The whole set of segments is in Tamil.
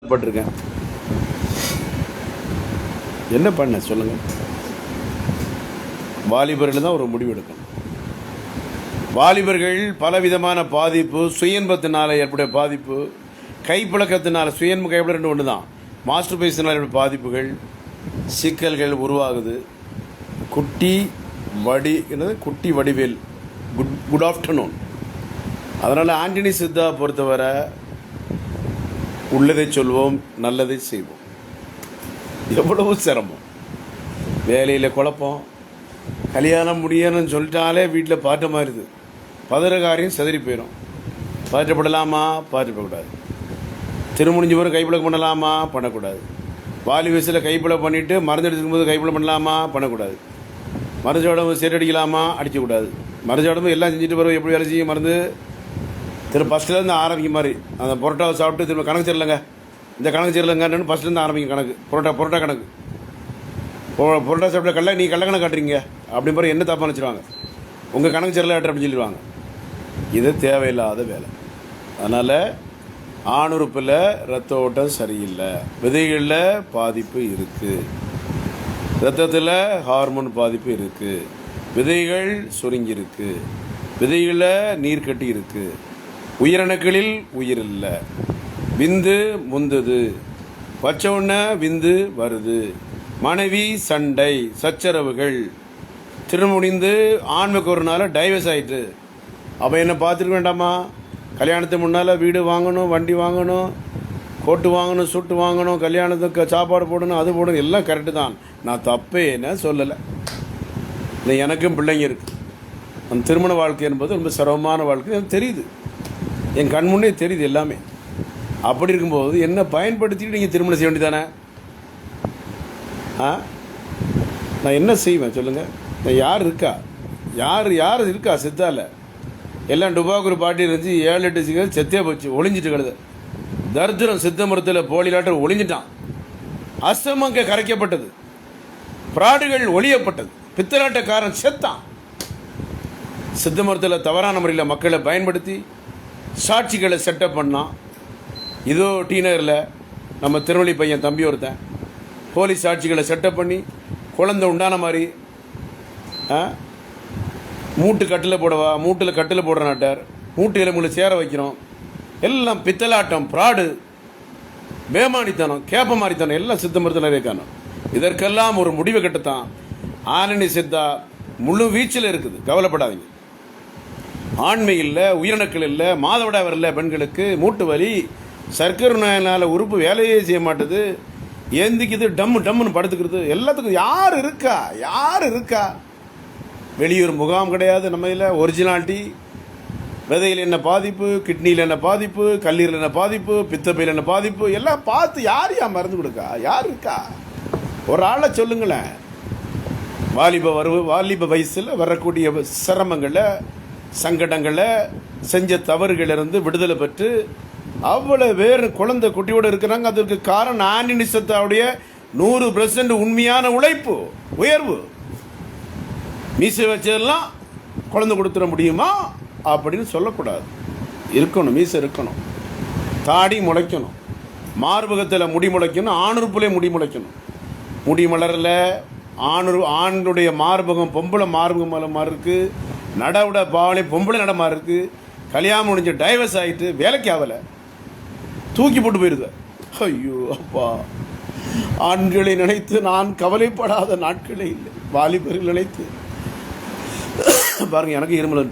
பட்டிருக்கேன். என்ன பண்ண சொல்லுங்கள். வாலிபர்கள் தான் ஒரு முடிவு எடுக்கணும். வாலிபர்கள் பலவிதமான பாதிப்பு, சுயன்பத்தினால் ஏற்படைய பாதிப்பு, கைப்பழக்கத்தினால், சுயன்பு கைப்பழக்கம் ரெண்டு ஒன்று தான், மாஸ்டர் பேசினால் ஏற்படைய பாதிப்புகள், சிக்கல்கள் உருவாகுது. குட்டி வடிவேல் குட் ஆஃப்டர்நூன். அதனால் ஆண்டனி சித்தா பொறுத்தவரை உள்ளதை சொல்வோம், நல்லதை செய்வோம். எவ்வளவு சிரமம், வேலையில் குழப்பம், கல்யாணம் முடியணும்னு சொல்லிட்டாலே வீட்டில் பாட்டு மாறுது, பதறகாரியம் செதறி போயிடும். பாற்றப்படலாமா? பாற்றப்படக்கூடாது. திருமுடிஞ்ச பிறகு கைப்பழக்கம் பண்ணலாமா? பண்ணக்கூடாது. வாலி வயசில் கைப்பழக்கம் பண்ணிவிட்டு மருந்து எடுத்துக்கும்போது கைப்பழக்கம் பண்ணலாமா? பண்ணக்கூடாது. மருந்து உடம்பு அடிக்கலாமா? அடிக்கக்கூடாது. மருந்து உடம்பு எல்லாம் செஞ்சுட்டு பிறகு எப்படி வேலை செய்யும்? மருந்து திரும்ப ஃபஸ்ட்லேருந்து ஆரம்பிக்க மாதிரி, அந்த புரோட்டாவை சாப்பிட்டு திரும்ப கணக்கு சரியில்லைங்க, இந்த கணக்கு சரியில்லைங்கன்னு ஃபஸ்ட்லேருந்து ஆரம்பிக்கும் கணக்கு. புரோட்டா கணக்கு. புரோட்டா சாப்பிட்ட கல்ல நீ கணக்கு காட்டுறீங்க அப்படின்னு பிறகு என்ன தப்பாக நினச்சிடுவாங்க, உங்கள் கணக்கு சரியில்லை அப்படின்னு சொல்லிடுவாங்க. இது தேவையில்லாத வேலை. அதனால் ஆணுறுப்பில் ரத்த ஓட்டம் சரியில்லை, விதைகளில் பாதிப்பு இருக்குது, ரத்தத்தில் ஹார்மோன் பாதிப்பு இருக்குது, விதைகள் சுருங்கியிருக்கு, விதைகளில் நீர் கட்டி இருக்குது, உயிரணுக்களில் உயிர் இல்லை, விந்து முந்துது, வச்ச உடனே விந்து வருது, மனைவி சண்டை சச்சரவுகள், திருமுடிந்து ஆண்மைக்கு ஒரு நாள் டைவர்ஸ் ஆகிட்டு. அப்போ என்ன பார்த்துருக்க வேண்டாமா? கல்யாணத்துக்கு முன்னால் வீடு வாங்கணும், வண்டி வாங்கணும், கோட்டு வாங்கணும், சுட்டு வாங்கணும், கல்யாணத்துக்கு சாப்பாடு போடணும், அது போடணும், எல்லாம் கரெக்டு தான். நான் தப்பே என்ன சொல்லலை. எனக்கும் பிள்ளைங்க இருக்குது. அந்த திருமண வாழ்க்கை என்பது ரொம்ப சிரமமான வாழ்க்கை எனக்கு தெரியுது, என் கண் முன்னே தெரியுது எல்லாமே. அப்படி இருக்கும்போது என்ன பயன்படுத்திட்டு நீங்கள் திருமணம் செய்ய வேண்டியதானே? நான் என்ன செய்வேன் சொல்லுங்கள்? நான் யார் இருக்கா, யார் இருக்கா சித்தால? எல்லாம் டுபாக்கூர் பாட்டி இருந்துச்சு, 7-8 சிகரெட் செத்தே போச்சு, ஒளிஞ்சிட்டு கிடது. தர்ஜனம் சித்த மரத்தில் போலிலாட்டர் ஒளிஞ்சிட்டான், அசமங்க கரைக்கப்பட்டது, பிராடுகள் ஒளியப்பட்டது, பித்தலாட்டக்காரன் செத்தான். சித்த மரத்தில் தவறான முறையில் மக்களை பயன்படுத்தி சாட்சிகளை செட்டப் பண்ணான். இதோ டீனரில் நம்ம திருவள்ளி பையன் தம்பி ஒருத்தன் போலீஸ் சாட்சிகளை செட்டப் பண்ணி குழந்தை உண்டான மாதிரி மூட்டில் கட்டில் போடுற நாட்டார், மூட்டு எலும்புகளை சேர வைக்கிறோம். எல்லாம் பித்தலாட்டம், பிராடு, பேமானித்தனம், கேப்ப மாதிரித்தனம், எல்லாம் சித்த மருத்துவ நிறைய காரணம். இதற்கெல்லாம் ஒரு முடிவை கட்டத்தான் ஆனனி சித்தா முழு வீச்சில் இருக்குது. கவலைப்படாதீங்க. ஆண்மை இல்லை, உயிரணுக்கள் இல்லை, மாதவிடாய் வரல பெண்களுக்கு, மூட்டு வலி, சர்க்கரை நோயினால் உறுப்பு வேலையே செய்ய மாட்டுது, ஏந்திக்குது, டம்முன்னு படுத்துக்கிறது, எல்லாத்துக்கும் யார் இருக்கா? வெளியூர் முகாம் கிடையாது நம்ம இதில். ஒரிஜினாலிட்டி, விதையில் என்ன பாதிப்பு, கிட்னியில் என்ன பாதிப்பு, கல்லீரல் என்ன பாதிப்பு, பித்தப்பையில் என்ன பாதிப்பு, எல்லாம் பார்த்து யார் மருந்து கொடுக்கா? யார் இருக்கா? ஒரு ஆளை சொல்லுங்களேன். வாலிப வயசில் வரக்கூடிய சிரமங்களை, சங்கடங்களை, செஞ்ச தவறுகளிலிருந்து விடுதலை பெற்று அவ்வளோ பேர் குழந்தை குட்டியோடு இருக்கிறாங்க. அதற்கு காரணம் ஆண்டனி சித்தாவுடைய 100% உண்மையான உழைப்பு, உயர்வு. மீசை வச்சதெல்லாம் குழந்தை கொடுத்துட முடியுமா அப்படின்னு சொல்லக்கூடாது. இருக்கணும், மீசை இருக்கணும், தாடி முளைக்கணும், மார்பகத்தில் முடி முளைக்கணும், ஆணுறுப்புலே முடி முளைக்கணும். முடி மலரில் ஆணுடைய மார்பகம் பொம்பளை மார்பகம் மாதிரி இருக்குது, நடவுட பாவனை பொம்பளை நடமாக இருக்குது. கல்யாணம் முடிஞ்ச டைவர்ஸ் ஆகிட்டு வேலைக்கு ஆகலை, தூக்கி போட்டு போயிடுது. ஐயோ அப்பா, ஆண்களை நினைத்து நான் கவலைப்படாத நாட்களே இல்லை. வாலிபர்கள் நினைத்து பாருங்க, எனக்கு இருமல்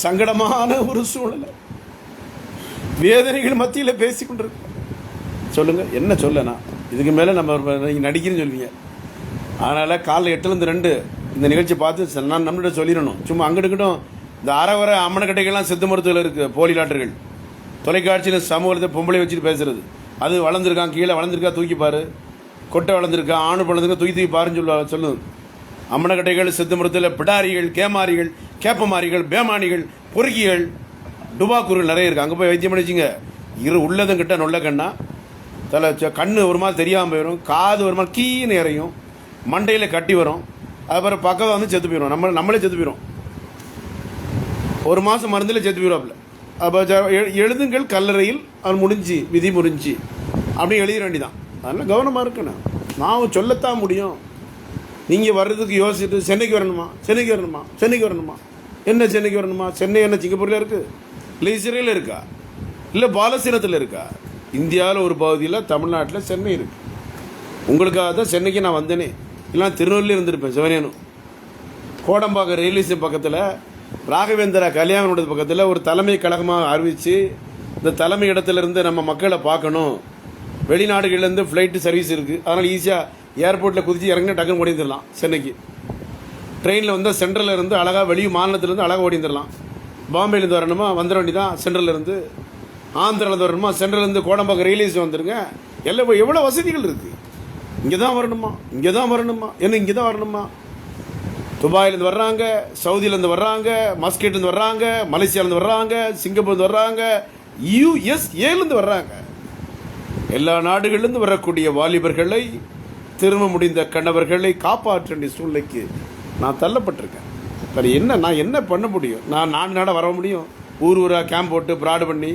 சங்கடமான ஒரு சூழ்நிலை, வேதனைகள் மத்தியில் பேசிக்கொண்டிருக்க. சொல்லுங்க, என்ன சொல்லனா? இதுக்கு மேலே நம்ம நடிக்கிறேன்னு சொல்லுவீங்க. அதனால் காலைல 8-2 இந்த நிகழ்ச்சி பார்த்து நான் நம்மகிட்ட சொல்லிடணும். சும்மா அங்கிட்டுக்கிட்டும் இந்த அறவர அம்மனக்கட்டைகள்லாம் சித்த மருத்துவத்தில் இருக்குது, போலிலாட்டர்கள். தொலைக்காட்சியில் சமூகத்தை பொம்பளை வச்சுட்டு பேசுறது, அது வளர்ந்துருக்கான், கீழே வளர்ந்துருக்கா தூக்கிப்பார், கொட்டை வளர்ந்துருக்கா, ஆணு வளர்ந்துருக்கா தூக்கி பாருன்னு சொல்லுது. அம்மனக்கட்டைகள், சித்த மருத்துவத்தில் பிடாரிகள், கேமாரிகள், கேப்பமாரிகள், பேமானிகள், பொறுக்கிகள், டுபாக்கூர்கள் நிறைய இருக்குது. அங்கே போய் வைத்தியம் பண்ணிச்சிங்க. உள்ளதும் கிட்ட நொல்ல கண்ணா, தலை கண்ணு ஒரு மாதிரி தெரியாமல் போயிடும், காது ஒரு மாதிரி கீன்னு இறையும், மண்டையில் கட்டி வரும், அதுக்கப்புறம் பக்கம் வந்து செத்து போயிடும், நம்மளே செத்து போயிடும். 1 மாதம் மருந்தில் செத்து போயிடுவாப்புல. அப்போ எழுதுங்கள் கல்லறையில் அவன் முடிஞ்சு, விதி முடிஞ்சு. அப்படி எழுதிட வேண்டிதான். அதனால் கவனமாக இருக்கணும். நான் சொல்லத்தான் முடியும். நீங்கள் வர்றதுக்கு யோசிச்சுட்டு சென்னைக்கு வரணுமா, சென்னைக்கு வரணுமா, சென்னைக்கு வரணுமா, என்ன சென்னைக்கு வரணுமா? சென்னை என்ன சிங்கப்பூரில் இருக்குது, இல்லை இஸ்ரேலில் இருக்கா, இல்லை பாலஸ்தீனத்தில் இருக்கா? இந்தியாவில் ஒரு பகுதியில் தமிழ்நாட்டில் சென்னை இருக்குது. உங்களுக்காக தான் சென்னைக்கு நான் வந்தேனே. இல்லை திருநெல்வேலியில் இருந்திருப்பேன். சிவனேனும் கோடம்பாக்கம் ரயில்வே ஸ்டேஷன் பக்கத்தில் ராகவேந்திரா கல்யாணோட பக்கத்தில் ஒரு தலைமை கழகமாக அறிவித்து இந்த தலைமை இடத்துலேருந்து நம்ம மக்களை பார்க்கணும். வெளிநாடுகள்லேருந்து ஃப்ளைட்டு சர்வீஸ் இருக்குது. அதனால் ஈஸியாக ஏர்போர்ட்டில் குதித்து இறங்கினா டக்குன்னு ஓடி வந்துடலாம். சென்னைக்கு ட்ரெயினில் வந்தால் சென்ட்ரலில் இருந்து அழகாக வெளி மாநிலத்திலேருந்து அழகாக ஓடி வந்துடலாம். பாம்பேலேருந்து வரணுமா வந்துட வேண்டி தான். சென்ட்ரலேருந்து ஆந்திராவில் வரணுமா சென்ட்ரலேருந்து கோடம்பாக்கம் ரயில்வே ஸ்டேஷன் வந்துடுங்க. எல்லாம் எவ்வளோ வசதிகள் இருக்குது. இங்கே தான் வரணுமா, இங்கே தான் வரணுமா, என்ன இங்கே தான் வரணுமா? துபாயிலேருந்து வர்றாங்க, சவுதியிலேருந்து வர்றாங்க, மஸ்கெட்லேருந்து வர்றாங்க, மலேசியாவிலேருந்து வர்றாங்க, சிங்கப்பூர்லேருந்து வர்றாங்க, USA வர்றாங்க. எல்லா நாடுகளிலிருந்து வரக்கூடிய வாலிபர்களை, திரும்ப முடிந்த கணவர்களை காப்பாற்ற வேண்டிய சூழ்நிலைக்கு நான் தள்ளப்பட்டிருக்கேன். சரி, நான் என்ன பண்ண முடியும்? நான் நாடாக வர முடியும்? ஊராக கேம்ப் போட்டு ப்ராடு பண்ணி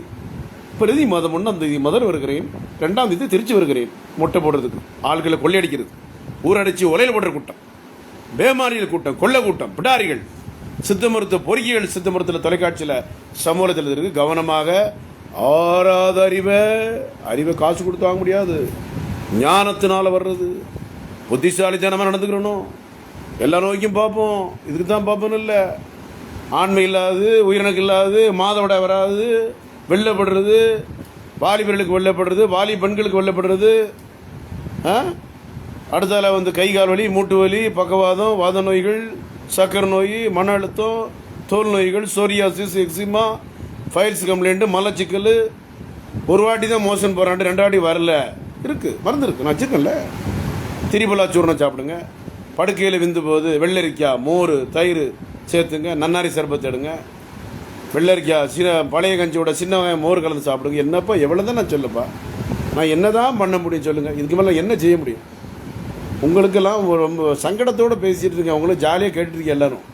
பிரதி மாதம் 1ஆம் தேதி முதல் வருகிறேன், 2ஆம் தேதி திருச்சி வருகிறேன். மொட்டை போடுறதுக்கு, ஆள்களை கொள்ளையடிக்கிறது, ஊரடிச்சு ஒலையில் போடுற கூட்டம், பேமானியல் கூட்டம், கொள்ளை கூட்டம், பிடாரிகள், சித்த மருத்துவ பொறுக்கிகள், சித்த மருத்துவ தொலைக்காட்சியில் சமூகத்தில் இருக்கு. கவனமாக ஆறாத அறிவை காசு கொடுத்து வாங்க முடியாது. ஞானத்தினால வர்றது. புத்திசாலித்தனமாக நடந்துக்கிறணும். எல்லா நோய்க்கும் பார்ப்போம், இதுக்கு தான் பார்ப்போன்னு இல்லை. ஆண்மை இல்லாது, உயிரினக்கு இல்லாது, மாதவிட வராது, வெள்ளப்படுறது, வாலிபர்களுக்கு வெள்ளப்படுறது, வாலி பெண்களுக்கு வெள்ளப்படுறது, அடுத்தால கை கால் வலி, மூட்டு வலி, பக்கவாதம், வாத நோய்கள், சக்கரை நோய், மன அழுத்தம், தோல் நோய்கள், சோரியாசிஸ், எக்ஸிமா, ஃபைல்ஸ் கம்ப்ளைண்ட்டு, மலச்சிக்கல். ஒரு வாட்டி தான் மோஷன் போகிறாண்டு, 2 வாட்டி வரல இருக்குது, மருந்து இருக்குது, நான் வச்சுருக்கேன்ல. திரிபலா சூர்ணம் சாப்பிடுங்க. படுக்கையில் விந்து போது வெள்ளரிக்காய், மோர், தயிர் சேர்த்துங்க. நன்னாரி சர்பத்து எடுங்க. வெள்ளரிக்காய், பழைய கஞ்சியோட சின்ன வெங்காயம் மோர் கலந்து சாப்பிடுங்க. என்னப்பா எவ்வளோ தான் நான் சொல்லப்பா, நான் என்ன தான் பண்ண முடியும் சொல்லுங்கள்? இதுக்கு மேலே என்ன செய்ய முடியும்? உங்களுக்கெல்லாம் ரொம்ப சங்கடத்தோடு பேசிகிட்டு இருக்கேன், உங்களுக்கு ஜாலியாக கேட்டுருக்கீங்க எல்லோரும்.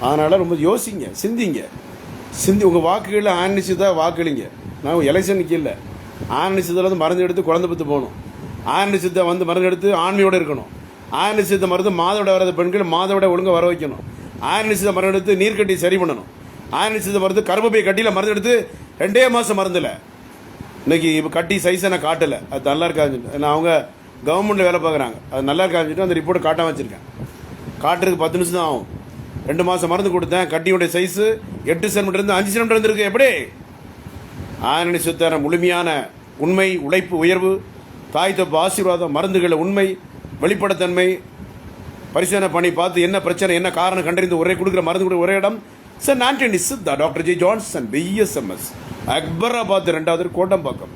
அதனால் ரொம்ப யோசிங்க, சிந்திங்க. உங்கள் வாக்குகளில் ஆன்னிச்சுதான் வாக்களிங்க. நான் எலெக்ஷனுக்கு இல்லை, ஆன்னிச்சதில் மருந்து எடுத்து குழந்தை பத்து போகணும். ஆன்னிச்சத்தை மருந்து எடுத்து ஆண்மையோடு இருக்கணும். ஆன்னிச்சத்தை மருந்து மாதவிட வராத பெண்கள் மாதவிட ஒழுங்காக வர வைக்கணும். ஆன்னிச்சத்தை மருந்து எடுத்து நீர்க்கட்டி சரி பண்ணணும். ஆன்னிச்சத்தை மருந்து கர்ப்பப்பை கட்டியில் மருந்து எடுத்து 2 மாதம் மருந்தில் இன்னைக்கு இப்போ கட்டி சைஸை நான் காட்டலை, அது நல்லா இருக்காது. நான் அவங்க கவர்மெண்ட்டில் வேலை பார்க்குறாங்க, அது நல்லா இருக்காதுன்னு அந்த ரிப்போர்ட்டை காட்டாமல் வச்சுருக்கேன். காட்டுறதுக்கு 10 நிமிஷம் தான் ஆகும். 2 மாதம் மருந்து கொடுத்தேன். கட்டியோடைய சைஸு 8 சென்டிமீட்டர் 5 சென்டிமீட்டர் இருந்திருக்கு. எப்படி? ஆரணி சுத்தர முழுமையான உண்மை, உழைப்பு, உயர்வு, தாய் தப்பு, ஆசீர்வாதம், மருந்துகளை உண்மை, வெளிப்படத்தன்மை, பரிசோதனை பண்ணி பார்த்து என்ன பிரச்சனை, என்ன காரணம் கண்டறிந்து ஒரே கொடுக்குற மருந்து கொடுக்குற ஒரே இடம் sir Antony Siddha, doctor G Johnson, BSMS, Akbarabad 2வது, கோட்டம்பாக்கம்,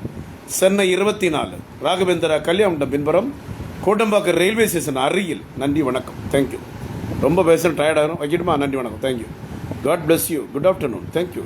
சென்னை 24, ராகவேந்திரா கல்யாணம் பின்புறம், கோட்டம்பாக்கம் ரயில்வே ஸ்டேஷன் அருகில். நன்றி, வணக்கம், தேங்க்யூ. ரொம்ப பேசணும், டயர்டாகும், வைக்கட்டுமா? நன்றி, வணக்கம், thank you. God bless you. Good afternoon, thank you.